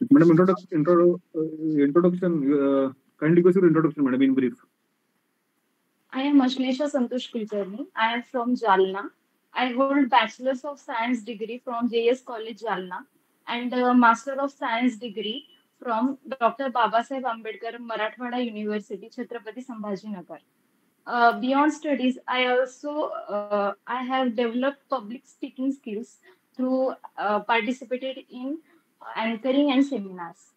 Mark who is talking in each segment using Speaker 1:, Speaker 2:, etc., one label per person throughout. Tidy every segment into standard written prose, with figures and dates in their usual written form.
Speaker 1: Madam, introduction. Kindly give us your introduction, madam, in brief.
Speaker 2: I am Ashlesha Santosh Kulkarni. I am from Jalna. I hold Bachelor's of Science degree from JS College Jalna and a Master of Science degree from Dr. Babasaheb Ambedkar Marathwada University, Chhatrapati Sambhajinagar. Beyond studies, I have developed public speaking skills through participated in anchoring and seminars.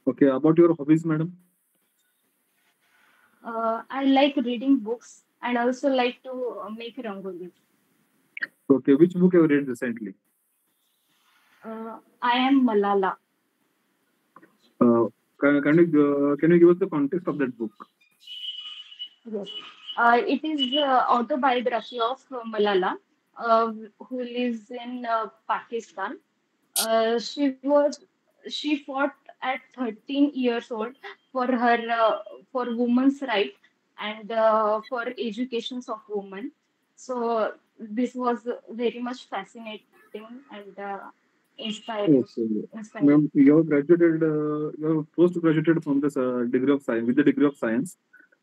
Speaker 1: Okay, about your hobbies, madam.
Speaker 2: I like reading books and also like to make rangoli.
Speaker 1: Okay, which book have you read recently?
Speaker 2: I am Malala.
Speaker 1: Uh, can you give us the context of that book?
Speaker 2: Yes. It is the autobiography of Malala, who lives in Pakistan. Uh, she was she fought at 13 years old for her for women's right and for educations of women. So this was very much fascinating and
Speaker 1: Okay,
Speaker 2: inspiring.
Speaker 1: ma'am, you have graduated. You have post graduated from this degree of science with the degree of science.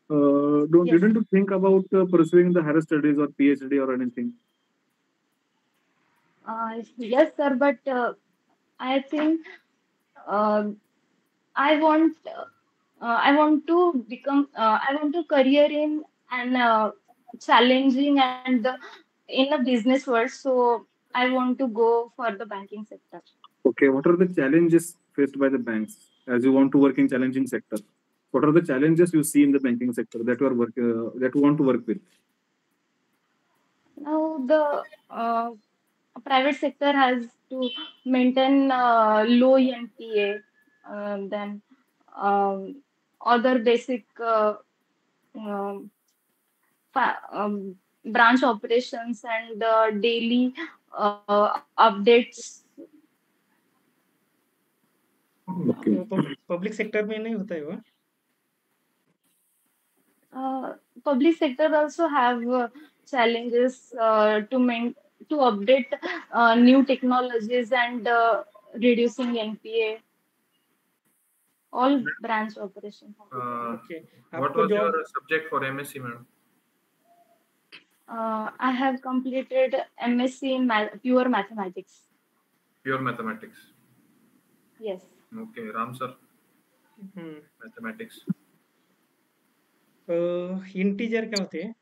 Speaker 1: Don't
Speaker 2: Yes.
Speaker 1: didn't you think about pursuing the higher studies or PhD or anything?
Speaker 2: Yes, sir. But I think uh, I want I want to become I want to career in an challenging and in a business world. So I want to go for the banking sector.
Speaker 1: Okay, what are the challenges faced by the banks as you want to work in challenging sector? What are the challenges you see in the banking sector that you are that you want to work with?
Speaker 2: Now the private sector has to maintain low NPA, then um, other basic um, branch operations and daily updates.
Speaker 1: Okay.
Speaker 3: Public sector में नहीं होता है वो.
Speaker 2: Public sector also have challenges to update new technologies and reducing NPA. All branch operations.
Speaker 3: Okay.
Speaker 4: What
Speaker 3: आपको
Speaker 4: was
Speaker 3: job
Speaker 4: your subject for MSc, madam?
Speaker 2: I have completed MSc in pure mathematics.
Speaker 4: Pure mathematics.
Speaker 2: Yes.
Speaker 4: Okay, Ram sir. Mathematics.
Speaker 3: Integer क्या होते हैं?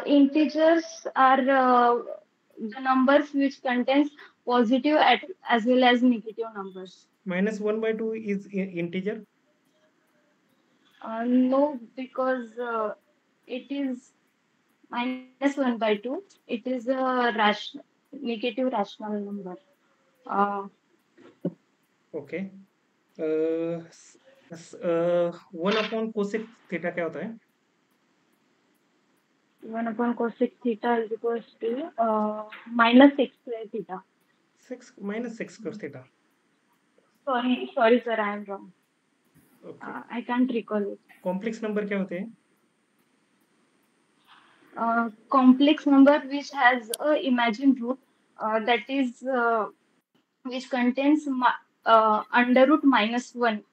Speaker 2: Integers are the numbers which contains positive as well as negative numbers.
Speaker 3: -1/2 is integer.
Speaker 2: No, because it is -1/2. It is a negative rational number. Uh,
Speaker 3: Okay. 1/cosec theta क्या होता है?
Speaker 2: 1/cosec theta is equals to minus x square theta.
Speaker 3: -6 cos theta.
Speaker 2: Sorry, sir, I am wrong.
Speaker 3: Okay.
Speaker 2: I can't recall it.
Speaker 3: Complex number क्या होते हैं?
Speaker 2: Complex number which has a imagined root that is which contains under root -1.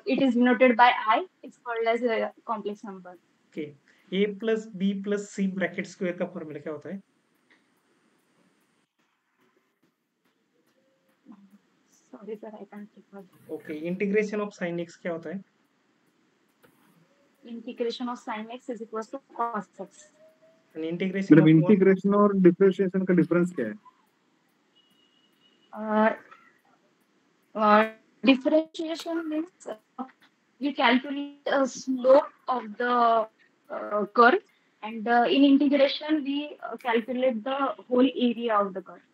Speaker 2: It is denoted by I. It's called as a complex number.
Speaker 3: Okay. A plus B plus C bracket square का formula क्या होता है?
Speaker 2: Sorry, sir, I can't recall.
Speaker 3: Okay. Integration of sin x क्या होता है?
Speaker 2: Integration of sin x is equals to cos x.
Speaker 3: And integration
Speaker 1: मतलब
Speaker 3: of
Speaker 1: integration और differentiation का डिफरेंस क्या है?
Speaker 2: Differentiation means we calculate a slope of the curve, and in integration we calculate the whole area of the curve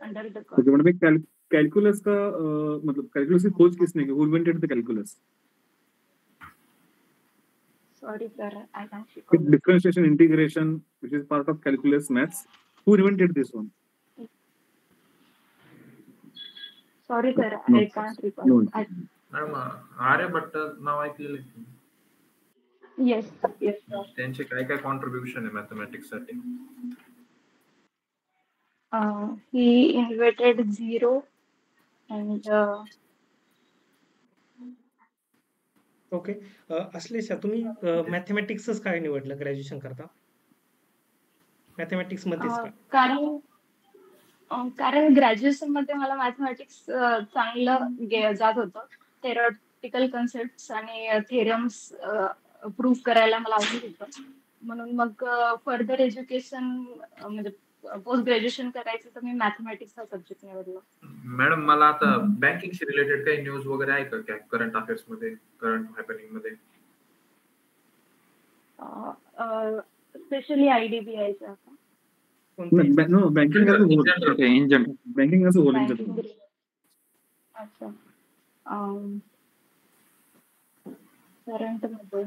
Speaker 2: under the curve.
Speaker 1: तो मतलब calculus का मतलब calculus की खोज किसने की? Who invented the calculus?
Speaker 2: Sorry, sir, I can't recall.
Speaker 1: Differentiation, integration, which is part of calculus maths. Who invented this one?
Speaker 2: Sorry, sir,
Speaker 1: No.
Speaker 2: I can't recall.
Speaker 1: No.
Speaker 4: Madam, Aryabhatta now I feel like.
Speaker 2: Yes, sir.
Speaker 4: त्यांचे काय काय contribution आहे mathematics साठी?
Speaker 2: He invented zero and
Speaker 3: okay. Ashlesha, तुम्ही मॅथमॅटिक्सच काय निवडलं graduation करता? Mathematics मध्येच का?
Speaker 2: कारण ग्रॅज्युएशन मध्ये मला मॅथमॅटिक्स चांगलं जात होतं. थेरॉटिकल कन्सेप्ट आणि थेरम्स प्रूव्ह करायला मला आवडत होतं. म्हणून मग फर्दर एज्युकेशन म्हणजे पोस्ट ग्रॅज्युएशन करायचं तर मी मॅथमॅटिक्स हा सब्जेक्ट निवडला.
Speaker 4: मॅडम मला आता बँकिंगशी रिलेटेड काही न्यूज वगैरे आहे का करंट अफेअर्स मध्ये, करंट हॅपनिंग मध्ये?
Speaker 2: स्पेशली IDBIच्या
Speaker 3: कोणते?
Speaker 1: No, banking as a whole.
Speaker 4: General.
Speaker 5: Okay, in general.
Speaker 1: Banking as a whole in
Speaker 2: banking.
Speaker 1: general.
Speaker 2: अच्छा. करंट मध्ये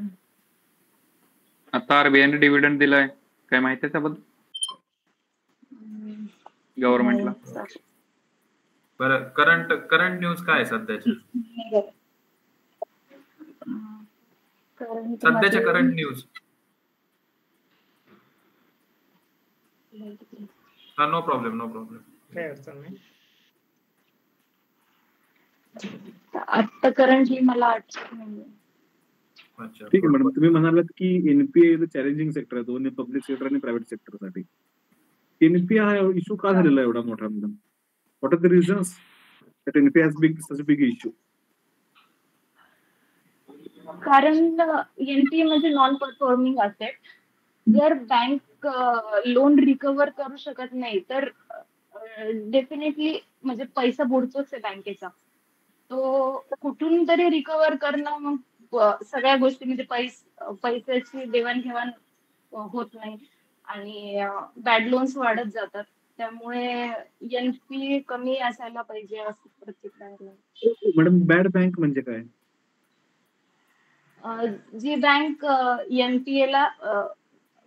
Speaker 5: आता आरबीआयने डिव्हिडंड दिलाय, काय माहिती आहे त्याबद्दल गव्हर्नमेंटला?
Speaker 4: बरं, करंट न्यूज काय आहे सध्याच्या? सध्याच्या करंट न्यूज. हा, नो प्रॉब्लेम.
Speaker 3: काय अडचण नाही.
Speaker 2: आता करंटली मला आठवत नाही.
Speaker 4: अच्छा,
Speaker 1: ठीक आहे मॅडम, तुम्ही म्हणालात की एनपीए चॅलेंजिंग सेक्टर आहे, दोन्ही पब्लिक सेक्टर आणि प्रायव्हेट सेक्टर साठी. एनपीए हा इश्यू का झालेला आहे एवढा मोठा madam? What are the reasons that NPA has big such big issue?
Speaker 2: कारण एनपीए म्हणजे नॉन परफॉर्मिंग असेट. जर बँक लोन रिकव्हर करू शकत नाही तर डेफिनेटली म्हणजे पैसा बुडतोच आहे बँकेचा. तो कुठून तरी रिकव्हर करणं, मग सगळ्या गोष्टी म्हणजे पैशाची देवाणघेवाण होत नाही आणि बॅड लोन्स वाढत जातात. त्यामुळे एनपीए कमी असायला पाहिजे असं प्रतिक्रिया.
Speaker 1: मॅडम, बॅड बँक म्हणजे काय?
Speaker 2: जी बँक एनपीए ला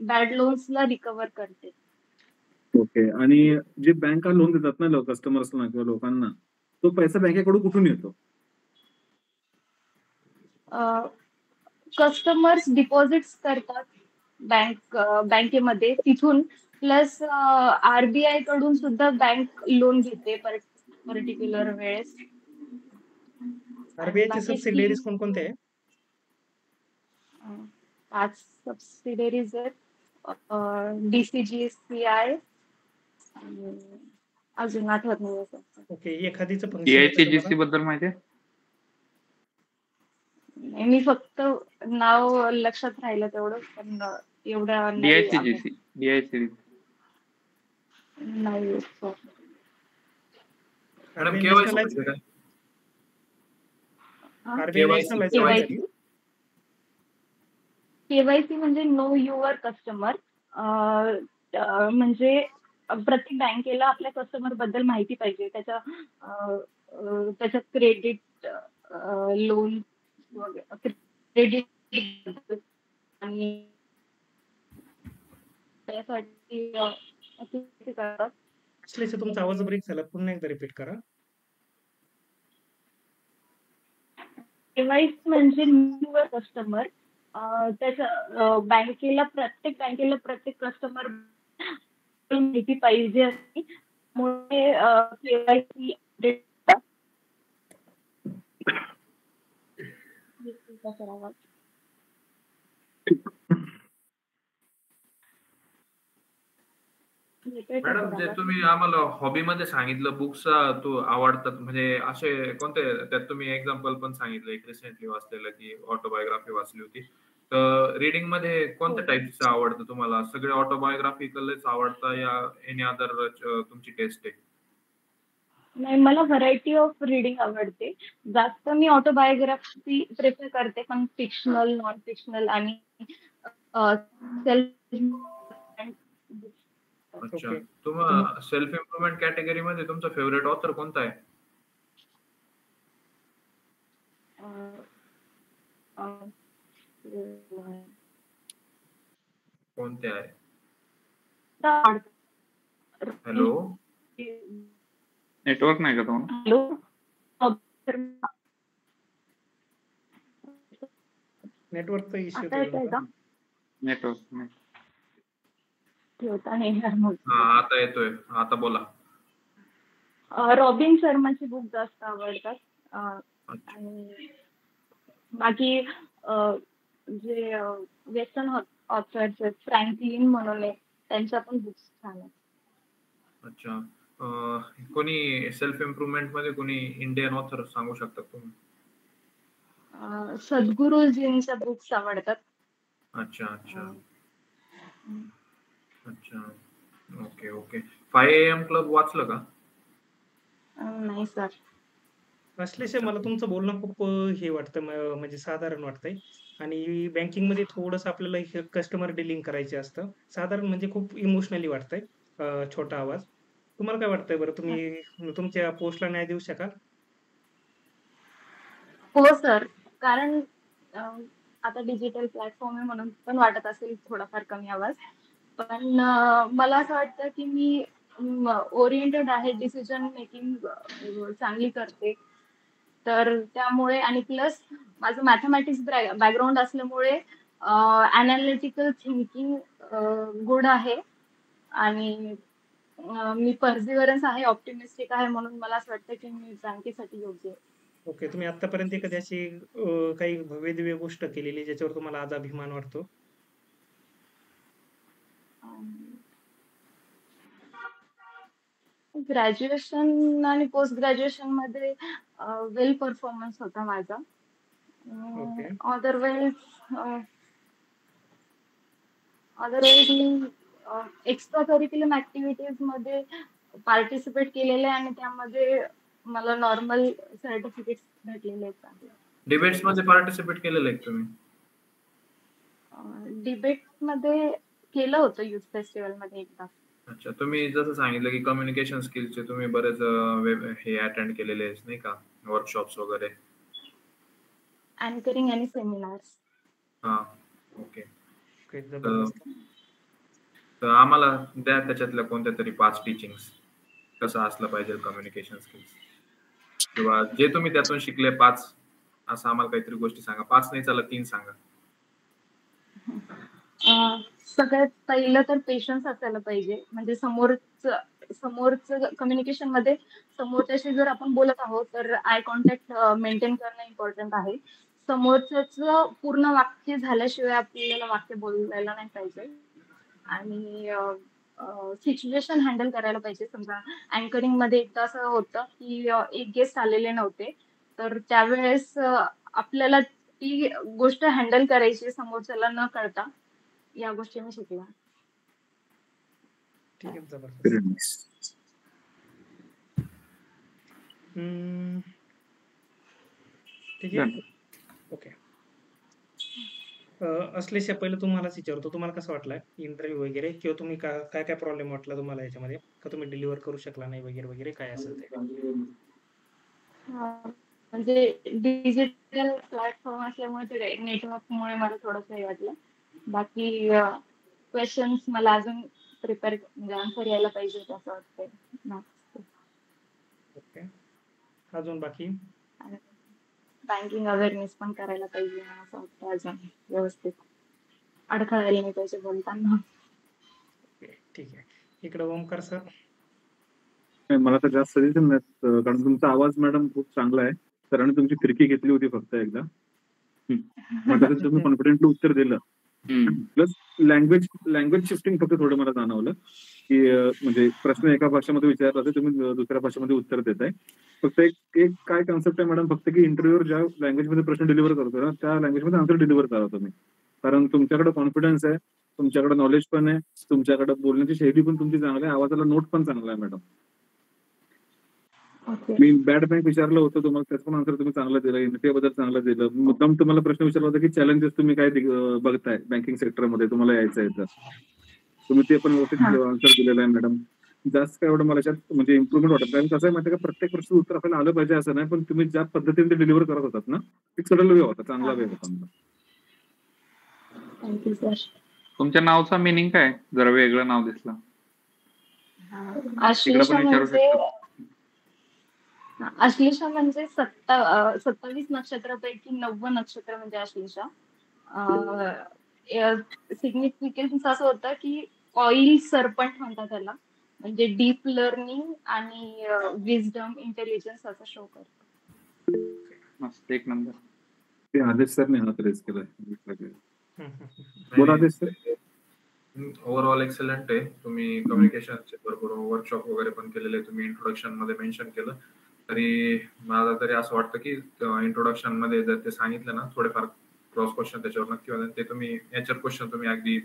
Speaker 2: बॅड लोन्सला रिकव्हर करते.
Speaker 1: ओके. आणि जे बँका लोन देतात ना कस्टमर्सना किंवा लोकांना, तो पैसा बँकेकडून कुठून येतो?
Speaker 2: कस्टमर्स डिपॉझिट्स करतात बँकेमध्ये, तिथून प्लस आरबीआय कडून सुद्धा बँक लोन घेते पर्टिक्युलर वेळेस.
Speaker 3: आरबीआयचे सबसिडियरीज कोणकोणते आहे?
Speaker 2: 5 सबसिडियरीज आहेत. DCGCI, अजून आठवत नाही.
Speaker 3: ओके. एखादीचं फंक्शन
Speaker 5: DICGC बद्दल माहिती आहे?
Speaker 2: मी फक्त नाव लक्षात राहिलं तेवढं, पण एवढं
Speaker 5: DICGC
Speaker 2: नाही.
Speaker 4: मॅडम, केवायसी म्हणजे काय?
Speaker 2: केवायसी म्हणजे नो युअर कस्टमर. म्हणजे प्रत्येक बँकेला आपल्या कस्टमर बद्दल माहिती पाहिजे, त्याच्या क्रेडिट, लोन क्रेडिट आणि त्यासाठी करतात.
Speaker 3: तुमचा आवाज ब्रेक झाला, पुन्हा एकदा रिपीट करा.
Speaker 2: केवायसी म्हणजे न्यू कस्टमर. त्याच्या प्रत्येक कस्टमर माहिती पाहिजे असते, त्यामुळे केवायसी करावा.
Speaker 4: मॅडम, जे तुम्ही आम्हाला हॉबी मध्ये सांगितलं बुक्स तो आवडतात, म्हणजे असे कोणते त्यात तुम्ही एक्झाम्पल पण सांगितलं, एक रिसेंटली वाचलेलं की ऑटोबायोग्राफी वाचली होती. तर रीडिंग मध्ये कोणत्या टाईपचं आवडतं तुम्हाला? सगळे ऑटोबायोग्राफिकलच आवडतं या एनी अदर तुमची टेस्ट आहे?
Speaker 2: नाही, मला व्हरायटी ऑफ रीडिंग आवडते. जास्त मी ऑटोबायोग्राफी प्रेफर करते, पण फिक्शनल, नॉन फिक्शनल आणि सेल्फ.
Speaker 4: अच्छा. तुम्हाला सेल्फ इम्प्रुव्हमेंट कॅटेगरी मध्ये तुमचा फेवरेट ऑथर कोणता आहे? कोणते आहे? हॅलो,
Speaker 5: नेटवर्क नाही का तुम्हाला?
Speaker 2: हॅलो,
Speaker 3: नेटवर्कचा इश्यू
Speaker 2: आता येतोय का?
Speaker 5: नेटवर्क नाही.
Speaker 2: ठेवता नाही येणार मग.
Speaker 4: हा आता येतोय, आता बोला.
Speaker 2: रॉबिन शर्माची बुक जास्त आवडतात.
Speaker 4: अच्छा.
Speaker 2: आणि बाकी जे वेस्टर्न ऑथर्स आहेत, फ्रँकलिन म्हणून आहे, त्यांच्या पण बुक्स छान आहेत.
Speaker 4: अच्छा. कोणी सेल्फ इम्प्रुव्हमेंट मध्ये कोणी इंडियन ऑथर सांगू शकता तुम्ही?
Speaker 2: सद्गुरुजींच्या बुक्स आवडतात.
Speaker 4: अच्छा अच्छा
Speaker 2: अं,
Speaker 4: अच्छा. Okay okay. 5 AM क्लब वाचलं का?
Speaker 2: नाही सर.
Speaker 3: असल्याशिवाय मला तुमचं बोलणं खूप हे वाटतं म्हणजे साधारण वाटतंय आणि बँकिंगमध्ये थोडंसं आपल्याला हे कस्टमर डीलिंग करायचे असतं. साधारण म्हणजे खूप इमोशनली वाटतंय. छोटा आवाज. तुम्हाला काय वाटतंय बरं? तुम्ही तुमच्या पोस्टला न्याय देऊ शकाल?
Speaker 2: हो सर. कारण आता डिजिटल प्लॅटफॉर्म आहे म्हणून पण वाटत असेल थोडाफार कमी आवाज. पण मला असं वाटतं की मी ओरिएंटेड आहे, डिसिजन मेकिंग चांगली करते. तर त्यामुळे आणि प्लस माझं मॅथमॅटिक्स बॅकग्राऊंड असल्यामुळे अनालिटिकल थिंकिंग गुड आहे. आणि मी पर्सिव्हरन्स आहे, ऑप्टिमिस्टिक आहे, म्हणून मला असं वाटतं की मी बँकेसाठी योग्य आहे.
Speaker 3: ओके. तुम्ही आत्तापर्यंत एखादी अशी काही भव्य-दिव्य गोष्ट केलेली ज्याच्यावर तुम्हाला आज अभिमान वाटतो?
Speaker 2: ग्रॅज्युएशन आणि पोस्ट ग्रॅज्युएशन मध्ये वेल परफॉर्मन्स होता माझा.
Speaker 3: ओके.
Speaker 2: अदरवाईज मी एक्स्ट्रा करिक्युलम ऍक्टिव्हिटीज मध्ये पार्टिसिपेट केलेले आहे आणि त्यामध्ये मला नॉर्मल सर्टिफिकेट भेटलेले आहेत चांगले.
Speaker 4: डिबेट्स मध्ये पार्टिसिपेट केलेलं आहे का तुम्ही?
Speaker 2: डिबेट मध्ये केलं होतं युथ फेस्टिवल मध्ये एकदा.
Speaker 4: अच्छा. तुम्ही जसं सांगितलं की कम्युनिकेशन स्किल्सचे तुम्ही बरेच हे अटेंड केलेले आहेत नाही का, वर्कशॉप्स वगैरे?
Speaker 2: अँकरिंग आणि सेमिनार्स.
Speaker 4: हा. ओके.
Speaker 3: ओके. जबरदस्त.
Speaker 4: तर आम्हाला द्या त्याच्यातल्या कोणत्या तरी 5 टीचिंग्स. कसं असलं पाहिजे कम्युनिकेशन स्किल्स, किंवा जे तुम्ही त्यातून शिकले 5, असं आम्हाला काहीतरी गोष्टी सांगा. 5 नाही चालत, 3 सांगा.
Speaker 2: सगळ्यात पहिलं तर पेशन्स असायला पाहिजे. म्हणजे समोरचं कम्युनिकेशन मध्ये समोरच्याशी जर आपण बोलत आहोत तर आय कॉन्टॅक्ट मेंटेन करणं इम्पॉर्टंट आहे. समोरच्याच पूर्ण वाक्य झाल्याशिवाय आपल्याला वाक्य बोलायला नाही पाहिजे. आणि सिच्युएशन हँडल करायला पाहिजे. समजा अँकरिंग मध्ये एकदा असं होतं की एक गेस्ट आलेले नव्हते, तर त्यावेळेस आपल्याला ती गोष्ट हँडल करायची समोरच्याला न कळता. या गोष्टी मी शिकल्या.
Speaker 3: ठीक आहे. जबरदस्त.
Speaker 1: Very nice.
Speaker 3: ठीक आहे. ओके. असल्याशिवाय पहिलं तुम्हालाच विचारतो, तुम्हाला कसं वाटलं इंटरव्ह्यू वगैरे, किंवा तुम्ही काय काय प्रॉब्लेम वाटला तुम्हाला याच्यामध्ये, का तुम्ही डिलिव्हर करू शकला नाही वगैरे वगैरे, काय असेल ते?
Speaker 2: म्हणजे डिजिटल प्लॅटफॉर्म असल्यामुळे ते नेटवर्कमुळे मला थोडंसं हे वाटलं. बाकी क्वेश्चन्स मला अजून प्रिपेअर म्हणजे आन्सर यायला पाहिजे असं वाटतंय.
Speaker 3: ओके. अजून बाकी?
Speaker 2: बँकिंग अवेअरनेस पण करायला पाहिजे मला असं वाटतं अजून व्यवस्थित. अडथळा यायला नाही पाहिजे बोलताना.
Speaker 3: ओके. ठीक आहे. इकडे ओमकार सर.
Speaker 1: नाही, मला तर जास्त सजेशन नाही, कारण तुमचा आवाज मॅडम खूप चांगला आहे. सरांनी तुमची फिरकी घेतली होती फक्त एकदा. मग त्याचं तुम्ही कॉन्फिडेंटली उत्तर दिलं. प्लस लँग्वेज शिफ्टिंग फक्त थोडं मला जाणवलं की म्हणजे प्रश्न एका भाषेमध्ये विचारला तर तुम्ही दुसऱ्या भाषेमध्ये उत्तर देताय. फक्त एक काय कॉन्सेप्ट आहे मॅडम, फक्त की इंटरव्ह्यूवर ज्या लँग्वेजमध्ये प्रश्न डिलिव्हर करतो ना त्या लँग्वेजमध्ये आन्सर डिलिव्हर करा तुम्ही. कारण तुमच्याकडे कॉन्फिडन्स आहे, तुमच्याकडे नॉलेज पण आहे, तुमच्याकडे बोलण्याची शैली पण तुमची चांगली आहे, आवाजाला नोट पण चांगला आहे मॅडम. मी बॅड बँक विचारलं होतं तुम्हाला, त्याचं पण आन्सर तुम्ही चांगलं दिलं, एनपीए बद्दल चांगलं दिलं. मुद्दाम तुम्हाला प्रश्न विचारला होता की चॅलेंजेस तुम्ही काय बघताय बँकिंग सेक्टरमध्ये, तुम्हाला यायचं आहे तर तुम्ही ते पण व्यवस्थित आन्सर दिलेलं आहे मॅडम. जास्त काय एवढं मला याच्यात म्हणजे इम्प्रुव्हमेंट वाटत. कारण कसं आहे माहिती का, प्रत्येक प्रश्न उत्तर आपल्याला आलं पाहिजे असं नाही, पण तुम्ही ज्या पद्धतीने ते डिलिव्हर करत होतात ना, एक सडल वे होता, चांगला वे होता.
Speaker 2: Thank you sir.
Speaker 5: तुमच्या नावचा मिनिंग काय? जरा वेगळं नाव दिसलं.
Speaker 2: अश्लेषा म्हणजे 27 नक्षत्रापैकी 9वं नक्षत्र म्हणजे अश्लेषा. सिग्निफिकन्स असं होतं की ऑइल सर्पंट म्हणतात त्याला, म्हणजे डीप लर्निंग आणि विजडम इंटेलिजन्स असं शो करतो.
Speaker 5: मस्त, एक नंबर.
Speaker 1: ते आदेश सरने हात रेस केलाय.
Speaker 3: हम्म.
Speaker 1: बोला आदेश सर.
Speaker 4: ओव्हरऑल एक्सलंट आहे. तुम्ही कम्युनिकेशनचे भरपूर वर्कशॉप वगैरे पण केलेले, तुम्ही इंट्रोडक्शन मध्ये मेन्शन केलं. तरी मला तरी असं वाटतं की इंट्रोडक्शन मध्ये जर ते सांगितलं ना, थोडेफार क्रॉस क्वेश्चन त्याच्यावर नक्की होते. ते तुम्ही याच्यावर क्वेश्चन तुम्ही अगदी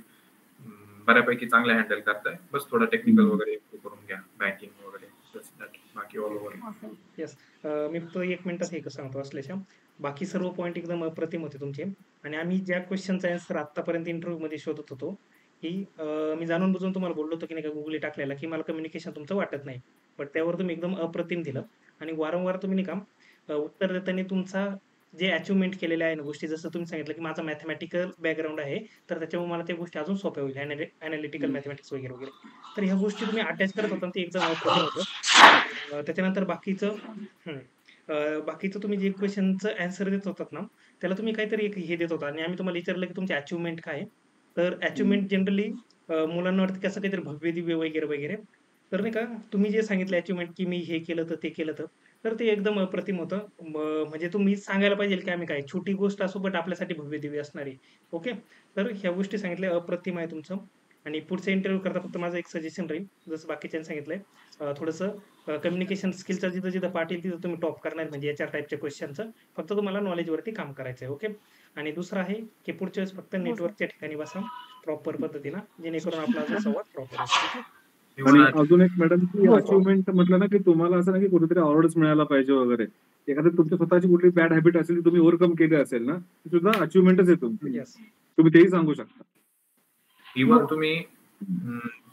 Speaker 4: बऱ्यापैकी चांगले हँडल करताय. बस थोडं टेक्निकल वगैरे improve करून घ्या, बँकिंग वगैरे. बाकी ऑल ओव्हर.
Speaker 3: येस, मी फक्त 1 मिनिटात हे सांगतो असल्याच्या. बाकी सर्व पॉईंट एकदम अप्रतिम होते तुमचे. आणि आम्ही ज्या क्वेश्चनचा आन्सर आतापर्यंत इंटरव्ह्यू मध्ये शोधत होतो, की मी जाणून बुजून तुम्हाला बोललो होतो की नाही का गुगली टाकलेला, की मला कम्युनिकेशन तुमचं वाटत नाही. बट त्यावर तुम्ही एकदम अप्रतिम दिलं. आणि वारंवार तुम्ही नाही का उत्तर देताना तुमचा जे अचिव्हमेंट केलेल्या आहे ना गोष्टी, जसं तुम्ही सांगितलं की माझा मॅथमॅटिकल बॅकग्राऊंड आहे, तर त्याच्यामुळे मला त्या गोष्टी अजून सोप्या होईल, अॅनालिटिकल मॅथमॅटिक्स वगैरे वगैरे. तर ह्या गोष्टी तुम्ही अटॅच करत होता, ते एकदम अप्रतिम होतं. त्याच्यानंतर बाकीचं तुम्ही जे क्वेश्चनचं आन्सर देत होतात ना, त्याला तुम्ही काहीतरी एक हे देत होता आणि आम्ही तुम्हाला विचारलं की तुमची अचिव्हमेंट काय आहे. तर अचिव्हमेंट जनरली मुलांना वाटतं की असं काहीतरी भव्य दिव्य वगैरे वगैरे. तर नाही का तुम्ही जे सांगितलं अचिव्हमेंट की मी हे केलं तर ते केलं तर ते एकदम अप्रतिम होतं. म्हणजे तुम्ही सांगायला पाहिजे की आम्ही काय छोटी गोष्ट असो बट आपल्यासाठी भव्य दिव्य असणारी. ओके, तर ह्या गोष्टी सांगितल्या अप्रतिम आहे तुमचं. आणि पुढचा इंटरव्ह्यू करता फक्त माझं एक सजेशन राहील, जसं बाकीच्यांनी सांगितलंय, थोडंसं कम्युनिकेशन स्किलचा जिथं जिथं पाठ येईल तिथं तुम्ही टॉप करणार, म्हणजे याच्या टाईपच्या क्वेश्चनचं फक्त तुम्हाला नॉलेजवरती काम करायचं आहे. ओके, आणि दुसरं आहे की पुढच्या वेळेस फक्त नेटवर्कच्या ठिकाणी बसा प्रॉपर पद्धतीनं, जेणेकरून आपला जो संवाद प्रॉपर होईल.
Speaker 1: आणि अजून एक मॅडम की
Speaker 2: हो.
Speaker 1: अचिव्हमेंट म्हटलं ना, की तुम्हाला असं नाही की कुठेतरी अवॉर्डच मिळायला पाहिजे वगैरे. एखादी तुमची स्वतःची कुठली बॅड हॅबिट असेल ती तुम्ही ओव्हरकम केली असेल ना, ती सुद्धा अचिव्हमेंटच आहे तुमची.
Speaker 3: येस,
Speaker 1: तुम्ही तेही सांगू शकता.
Speaker 4: इव्हन तुम्ही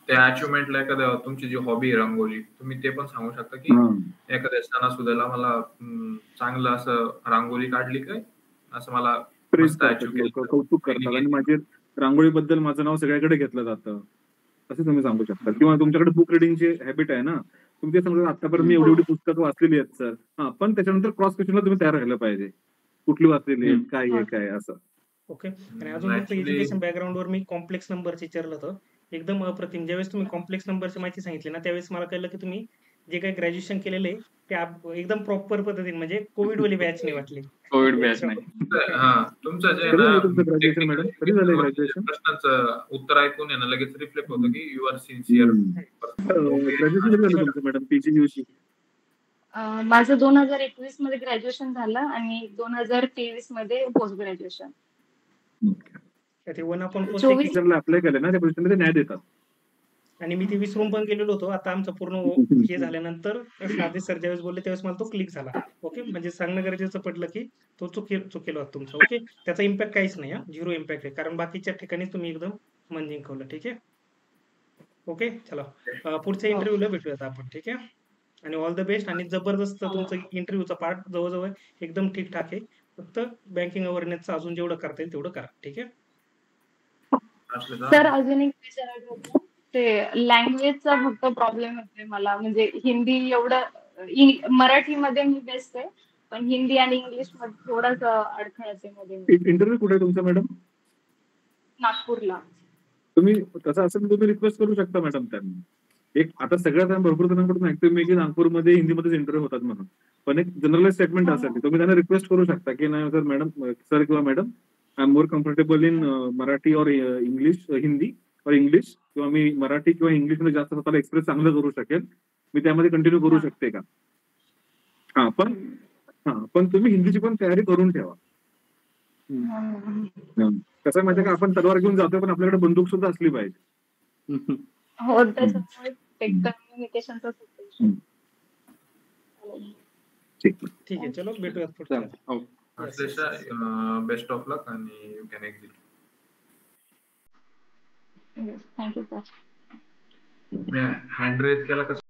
Speaker 4: त्या अचिव्हमेंटला एखाद्या तुमची जी हॉबी आहे रांगोळी, तुम्ही ते पण सांगू शकता की एखाद्या सणासुद्याला मला चांगलं असं रांगोळी काढली काय, असं मला
Speaker 1: प्रेस
Speaker 4: मस्त
Speaker 1: करतात
Speaker 4: अचीव्ह
Speaker 1: लोक,
Speaker 4: केलं.
Speaker 1: कौतुक करतात आणि माझे रांगोळीबद्दल माझं नाव सगळ्याकडे घेतलं जातं, असं तुम्ही सांगू शकता. किंवा तुमच्याकडे बुक रिडिंगची हॅबिट आहे ना, तुमचे समजा आतापर्यंत मी एवढी पुस्तकं वाचलेली आहेत सर, पण त्याच्यानंतर क्रॉस क्वेश्चनला तुम्ही तयार राहिलं पाहिजे, कुठली वाचलेली आहेत, काय आहे काय असं.
Speaker 3: ओके. आणि अजून तुमचं
Speaker 4: Actually-
Speaker 3: एज्युकेशन बॅकग्राऊंडवर मी कॉम्प्लेक्स नंबरचे विचारलं होतं, एकदम अप्रतिम. ज्यावेळेस तुम्ही कॉम्प्लेक्स नंबरची माहिती सांगितली ना, त्यावेळेस मला कळलं की तुम्ही जे काही ग्रॅज्युएशन केलेलं आहे ते एकदम प्रॉपर पद्धतीने, म्हणजे कोविड वाली बॅच नाही वाटली.
Speaker 5: कोविड बॅच नाही.
Speaker 4: तुमचं जे
Speaker 1: कधी
Speaker 4: ना
Speaker 1: झालं तुमचं graduation, madam? कधी झालं graduation?
Speaker 4: प्रश्नांचं उत्तर ऐकून आहे ना लगेच रिफ्लेक्ट होतं की यू आर सिन्सिअर.
Speaker 1: ग्रॅज्युएशन कधी झालं तुमचं मॅडम, पीजी दिवशी?
Speaker 2: माझं 2021 मध्ये ग्रॅज्युएशन झालं आणि 2023 मध्ये पोस्ट ग्रॅज्युएशन.
Speaker 3: ते 1/4
Speaker 2: 24
Speaker 1: टीचरला अप्लाय केलं ना, त्या पोझिशनला ते न्याय देतात.
Speaker 3: आणि मी ते विसरून पण गेलेलो होतो. आता आमचं पूर्ण हे झाल्यानंतर आदेश सर ज्यावेळेस बोलले त्यावेळेस मला तो क्लिक झाला. ओके, म्हणजे सांगणं गरजेचं पडलं की तो चुकेल होता तुमचा. ओके, त्याचा इम्पॅक्ट काहीच नाही, झिरो इम्पॅक्ट आहे, कारण बाकीच्या ठिकाणी तुम्ही एकदम मन जिंकवलं. ठीक आहे, ओके, चला पुढच्या इंटरव्ह्यूला भेटूयात आपण. ठीक आहे, आणि ऑल द बेस्ट. आणि जबरदस्त तुमचं इंटरव्ह्यूचा पार्ट जवळजवळ एकदम ठीकठाक आहे. फक्त बँकिंग अवेअरनेसचं अजून जेवढं करता येईल तेवढं करा. ठीक आहे
Speaker 2: सर, अजून एक विचारायचं होतं, ते लँग्वेजचा फक्त प्रॉब्लेम होतोय मला, म्हणजे हिंदी एवढं, मराठीमध्ये मी बेस्ट आहे, पण हिंदी आणि इंग्लिश मध्ये थोडासा अडथळा आहे मध्ये.
Speaker 1: इंटरव्ह्यू कुठे आहे तुमचा मॅडम?
Speaker 2: नागपूरला.
Speaker 1: तुम्ही तसं असेल तुम्ही रिक्वेस्ट करू शकता मॅडम त्यांना. एक आता सगळ्यात भरपूर जणांकडून ऐकतोय मी की नागपूरमध्ये हिंदीमध्येच इंटरव्ह्यू होतात म्हणून, पण एक जनरल स्टेटमेंट असेल तुम्ही त्यांना रिक्वेस्ट करू शकता की नाही सर मॅडम, सर किंवा madam, I am more comfortable in Marathi और इंग्लिश, हिंदी और इंग्लिश, किंवा मी मराठी किंवा इंग्लिश मध्ये जास्त स्वतःला एक्सप्रेस चांगलं करू शकेल, मी त्यामध्ये कंटिन्यू करू शकते का? पण तुम्ही हिंदीची पण तयारी करून ठेवा. कसं माहितीये का, आपण तलवार घेऊन जातोय पण आपल्याकडे बंदूक सुद्धा असली पाहिजे.
Speaker 2: हो, त्याच्यामुळे कम्युनिकेशनचा
Speaker 3: ठीक आहे, चलो भेटूयात पुढच्या.
Speaker 4: बेस्ट ऑफ लक आणि you can exit.
Speaker 2: Thank you sir.
Speaker 4: Hand raise केला कसं?